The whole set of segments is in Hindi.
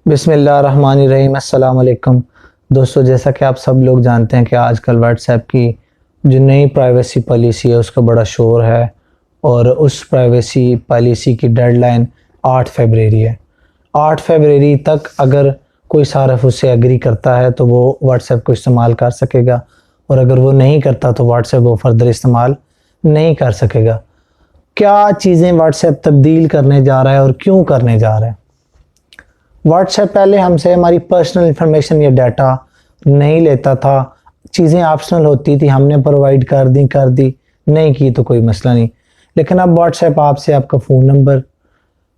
बिस्मिल्लाहिर्रहमानिर्रहीम। अस्सलाम वालेकुम दोस्तों, जैसा कि आप सब लोग जानते हैं कि आजकल व्हाट्सएप की जो नई प्राइवेसी पॉलिसी है उसका बड़ा शोर है और उस प्राइवेसी पॉलिसी की डेडलाइन 8 फरवरी है। 8 फरवरी तक अगर कोई सार्फ उससे एग्री करता है तो वो व्हाट्सएप को इस्तेमाल कर सकेगा और अगर वो नहीं करता तो व्हाट्सएप वो फर्दर इस्तेमाल नहीं कर सकेगा। क्या चीज़ें व्हाट्सएप तब्दील करने जा रहा है और क्यों करने जा रहा है? व्हाट्सएप पहले हमसे हमारी पर्सनल इंफॉर्मेशन या डाटा नहीं लेता था। चीज़ें ऑप्शनल होती थी, हमने प्रोवाइड कर दी, नहीं की तो कोई मसला नहीं। लेकिन अब व्हाट्सएप आपसे आपका फ़ोन नंबर,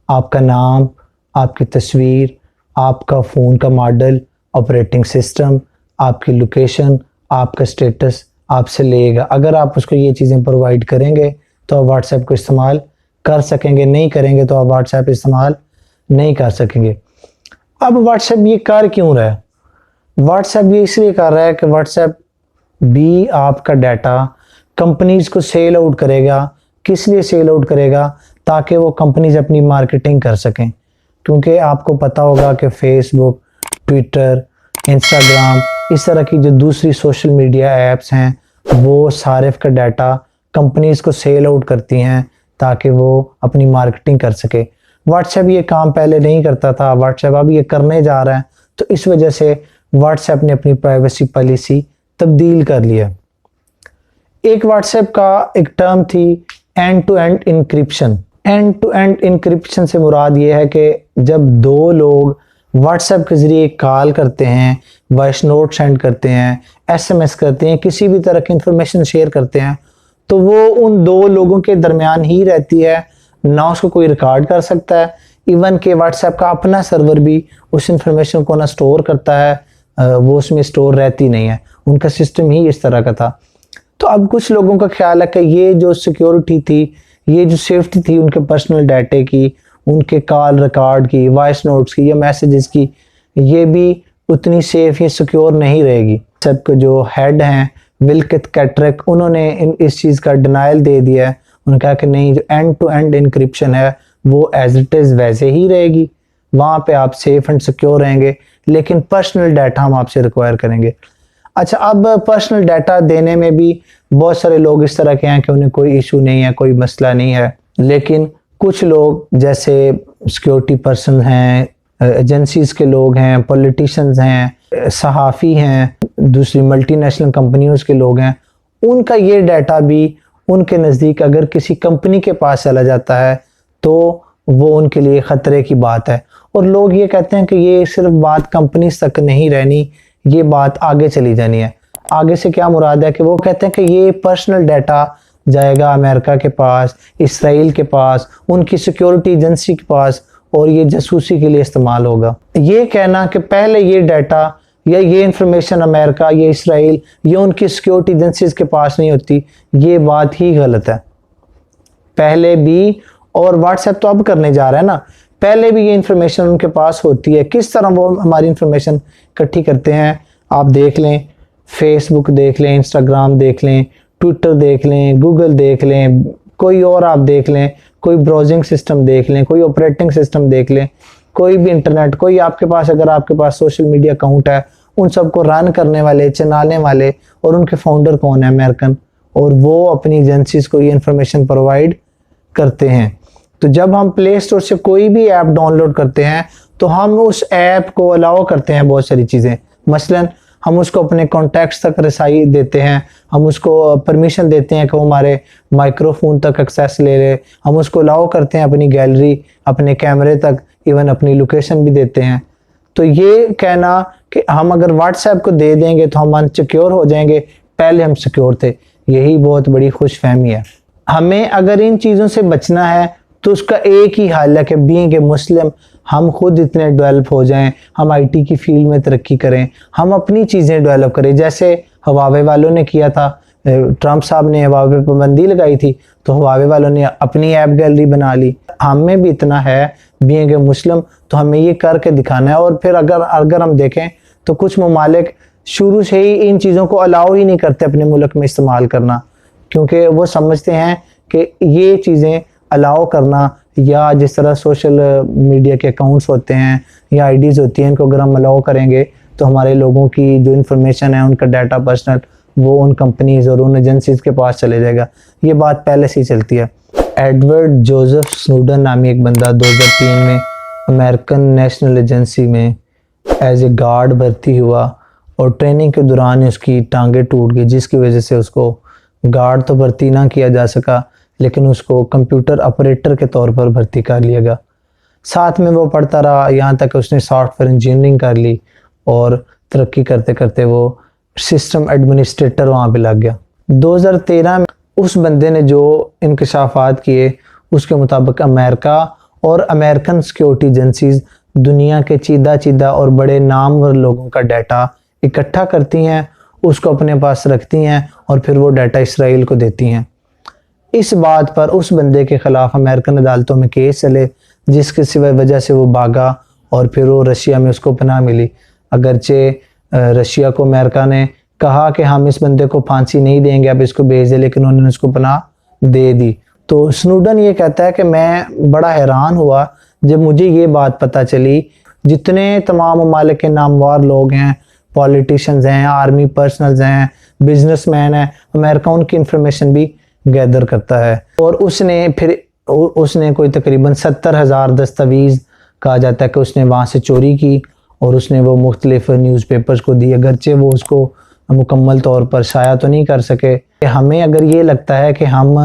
आपका नाम, आपकी तस्वीर, आपका फ़ोन का मॉडल, ऑपरेटिंग सिस्टम, आपकी लोकेशन, आपका स्टेटस आपसे लेगा। अगर आप उसको ये चीज़ें प्रोवाइड करेंगे तो आप व्हाट्सएप को इस्तेमाल कर सकेंगे, नहीं करेंगे तो आप व्हाट्सएप इस्तेमाल नहीं कर सकेंगे। अब व्हाट्सएप ये कर क्यों रहा है? व्हाट्सएप ये इसलिए कर रहा है कि व्हाट्सएप भी आपका डाटा कंपनीज को सेल आउट करेगा। किस लिए सेल आउट करेगा? ताकि वो कंपनीज अपनी मार्केटिंग कर सकें। क्योंकि आपको पता होगा कि फेसबुक, ट्विटर, इंस्टाग्राम, इस तरह की जो दूसरी सोशल मीडिया ऐप्स हैं वो सारिफ का डाटा कंपनीज को सेल आउट करती हैं ताकि वो अपनी मार्केटिंग कर सके। व्हाट्सएप ये काम पहले नहीं करता था, व्हाट्सएप अब ये करने जा रहा है, तो इस वजह से व्हाट्सएप ने अपनी प्राइवेसी पॉलिसी तब्दील कर लिया। एक व्हाट्सएप का एक टर्म थी end to end encryption. End to end encryption से मुराद ये है कि जब दो लोग व्हाट्सएप के ज़रिए कॉल करते हैं, वॉइस नोट सेंड करते हैं, एसएमएस करते हैं, किसी भी तरह की इंफॉर्मेशन शेयर करते हैं, तो वो उन दो लोगों के दरमियान ही रहती है, ना उसको कोई रिकॉर्ड कर सकता है। इवन के व्हाट्सएप का अपना सर्वर भी उस इंफॉर्मेशन को ना स्टोर करता है, वो उसमें स्टोर रहती नहीं है। उनका सिस्टम ही इस तरह का था। तो अब कुछ लोगों का ख्याल है कि ये जो सिक्योरिटी थी, ये जो सेफ्टी थी उनके पर्सनल डाटे की, उनके कॉल रिकॉर्ड की, वॉइस नोट्स की या मैसेजेस की, ये भी उतनी सेफ या सिक्योर नहीं रहेगी। सबके जो हेड हैं विल्कित कैट्रिक, उन्होंने इस चीज़ का डिनाइल दे दिया है। उन्होंने कहा कि नहीं, जो एंड टू एंड इंक्रिप्शन है वो एज इट इज़ वैसे ही रहेगी, वहाँ पे आप सेफ एंड सिक्योर रहेंगे, लेकिन पर्सनल डाटा हम आपसे रिक्वायर करेंगे। अच्छा, अब पर्सनल डाटा देने में भी बहुत सारे लोग इस तरह के हैं कि उन्हें कोई इशू नहीं है, कोई मसला नहीं है, लेकिन कुछ लोग जैसे सिक्योरिटी पर्सन हैं, एजेंसीज के लोग हैं, पॉलिटिशियंस हैं, सहाफ़ी हैं, दूसरी मल्टीनेशनल कंपनियों के लोग हैं, उनका ये डाटा भी उनके नज़दीक अगर किसी कंपनी के पास चला जाता है तो वो उनके लिए ख़तरे की बात है। और लोग ये कहते हैं कि ये सिर्फ बात कंपनी तक नहीं रहनी, ये बात आगे चली जानी है। आगे से क्या मुराद है कि वो कहते हैं कि ये पर्सनल डाटा जाएगा अमेरिका के पास, इसराइल के पास, उनकी सिक्योरिटी एजेंसी के पास, और ये जासूसी के लिए इस्तेमाल होगा। ये कहना कि पहले ये डाटा या ये इंफॉर्मेशन अमेरिका या इसराइल या उनकी सिक्योरिटी एजेंसीज के पास नहीं होती, ये बात ही गलत है। पहले भी, और व्हाट्सएप तो अब करने जा रहा है ना, पहले भी ये इंफॉर्मेशन उनके पास होती है। किस तरह वो हमारी इंफॉर्मेशन इकट्ठी करते हैं आप देख लें, फेसबुक देख लें, इंस्टाग्राम देख लें, ट्विटर देख लें, गूगल देख लें, कोई और आप देख लें, कोई ब्राउजिंग सिस्टम देख लें, कोई ऑपरेटिंग सिस्टम देख लें, कोई भी इंटरनेट, कोई आपके पास अगर आपके पास सोशल मीडिया अकाउंट है, उन सबको रन करने वाले, चलाने वाले और उनके फाउंडर कौन है? अमेरिकन, और वो अपनी एजेंसीज को ये इंफॉर्मेशन प्रोवाइड करते हैं। तो जब हम प्ले स्टोर से कोई भी ऐप डाउनलोड करते हैं तो हम उस ऐप को अलाउ करते हैं बहुत सारी चीज़ें। मसलन हम उसको अपने कॉन्टैक्ट्स तक रसाई देते हैं, हम उसको परमिशन देते हैं कि वो हमारे माइक्रोफोन तक एक्सेस ले ले, हम उसको अलाउ करते हैं अपनी गैलरी, अपने कैमरे तक, इवन अपनी लोकेशन भी देते हैं। तो ये कहना कि हम अगर व्हाट्सएप को दे देंगे तो हम अनसिक्योर हो जाएंगे, पहले हम सिक्योर थे, यही बहुत बड़ी खुशफहमी है। हमें अगर इन चीज़ों से बचना है तो उसका एक ही हल है कि बीइंग ए मुस्लिम हम खुद इतने डेवलप हो जाएं, हम आईटी की फील्ड में तरक्की करें, हम अपनी चीज़ें डेवलप करें। जैसे हवावे वालों ने किया था, ट्रंप साहब ने हवावे पर पाबंदी लगाई थी तो हवावे वालों ने अपनी ऐप गैलरी बना ली। हमें भी इतना है बीइंग ए मुस्लिम, तो हमें ये करके दिखाना है। और फिर अगर हम देखें तो कुछ ममालिक शुरू से ही इन चीज़ों को अलाउ ही नहीं करते अपने मुल्क में इस्तेमाल करना, क्योंकि वो समझते हैं कि ये चीज़ें अलाउ करना या जिस तरह सोशल मीडिया के अकाउंट्स होते हैं या आईडीज़ होती हैं, इनको अगर हम अलाउ करेंगे तो हमारे लोगों की जो इन्फॉर्मेशन है, उनका डाटा पर्सनल, वो उन कंपनीज़ और उन एजेंसीज़ के पास चले जाएगा। ये बात पहले से ही चलती है। एडवर्ड जोसेफ स्नोडन नामी एक बंदा 2003 में अमेरिकन नेशनल एजेंसी में एज ए गार्ड भर्ती हुआ और ट्रेनिंग के दौरान उसकी टांगें टूट गई, जिसकी वजह से उसको गार्ड तो भर्ती ना किया जा सका, लेकिन उसको कंप्यूटर ऑपरेटर के तौर पर भर्ती कर लिया गया। साथ में वो पढ़ता रहा, यहाँ तक उसने सॉफ्टवेयर इंजीनियरिंग कर ली और तरक्की करते करते वो सिस्टम एडमिनिस्ट्रेटर वहाँ पे लग गया। 2013 में उस बंदे ने जो इंकशाफात किए उसके मुताबिक अमेरिका और अमेरिकन सिक्योरिटी एजेंसीज दुनिया के चीदा और बड़े नामवर लोगों का डाटा इकट्ठा करती हैं, उसको अपने पास रखती हैं और फिर वो डाटा इसराइल को देती हैं। इस बात पर उस बंदे के खिलाफ अमेरिकन अदालतों में केस चले, जिसकी सिवा वजह से वो भागा और फिर वो रशिया में उसको पनाह मिली। अगरचे रशिया को अमेरिका ने कहा कि हम इस बंदे को फांसी नहीं देंगे, अब इसको भेज दे, लेकिन उन्होंने उसको पनाह दे दी। तो स्नोडन ये कहता है कि मैं बड़ा हैरान हुआ जब मुझे ये बात पता चली, जितने तमाम ममालिक के नामवर लोग हैं, पॉलिटिशियंस हैं, आर्मी पर्सनल्स हैं, बिजनेसमैन हैं, अमेरिका उनकी इंफॉर्मेशन भी गैदर करता है। और उसने कोई तकरीबन 70,000 दस्तावेज़ कहा जाता है कि उसने वहाँ से चोरी की और उसने वो मुख्तलिफ न्यूज़पेपर्स को दी, अगरचे वो उसको मुकम्मल तौर पर शाया तो नहीं कर सके। हमें अगर ये लगता है कि हम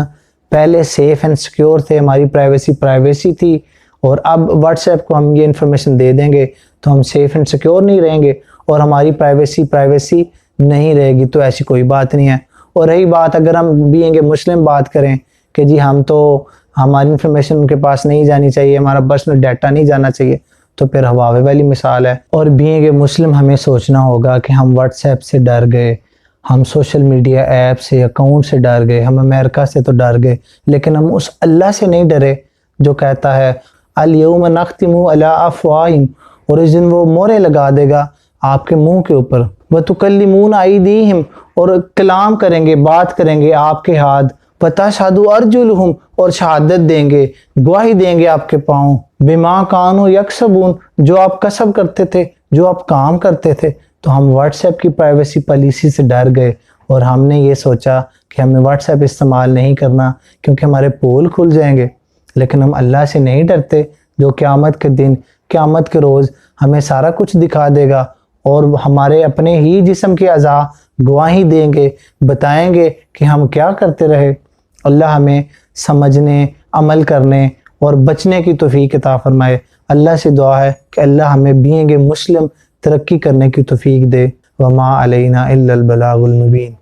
पहले सेफ़ एंड सिक्योर थे, हमारी प्राइवेसी थी, और अब व्हाट्सएप को हम ये इन्फॉर्मेशन दे देंगे तो हम सेफ़ एंड सिक्योर नहीं रहेंगे और हमारी प्राइवेसी नहीं रहेगी, तो ऐसी कोई बात नहीं है। और रही बात अगर हम बीइंग ए मुस्लिम बात करें कि जी हम तो हमारी इन्फॉर्मेशन उनके पास नहीं जानी चाहिए, हमारा पर्सनल डाटा नहीं जाना चाहिए, तो फिर हवावे वाली मिसाल है। और बीइंग ए मुस्लिम हमें सोचना होगा कि हम व्हाट्सएप से डर गए, हम सोशल मीडिया ऐप से, अकाउंट से डर गए, हम अमेरिका से तो डर गए, लेकिन हम उस अल्लाह से नहीं डरे जो कहता है अल यौम नख्तिमु अला अफ़वाहिम, और इस दिन वो मोहरें लगा देगा आपके मुंह के ऊपर, व तुकल्लिमूना अयदीहिम, और कलाम करेंगे, बात करेंगे आपके हाथ, वतशहदु अर्जुलुहुम, और शहादत देंगे, गवाही देंगे आपके पाँव, बिमा कानू यकसबून, जो आप कसब करते थे, जो आप काम करते थे। तो हम व्हाट्सएप की प्राइवेसी पॉलिसी से डर गए और हमने ये सोचा कि हमें व्हाट्सएप इस्तेमाल नहीं करना क्योंकि हमारे पोल खुल जाएंगे, लेकिन हम अल्लाह से नहीं डरते जो क़यामत के दिन, क़यामत के रोज़ हमें सारा कुछ दिखा देगा और हमारे अपने ही जिस्म के अज़ा गवाही देंगे, बताएंगे कि हम क्या करते रहे। अल्लाह हमें समझने, अमल करने और बचने की तौफीक अता फरमाए। अल्लाह से दुआ है कि अल्लाह हमें बीइंग ए मुस्लिम तरक्की करने की तौफीक दे। वमा अलैना इल्लल बलागुल मुबीन।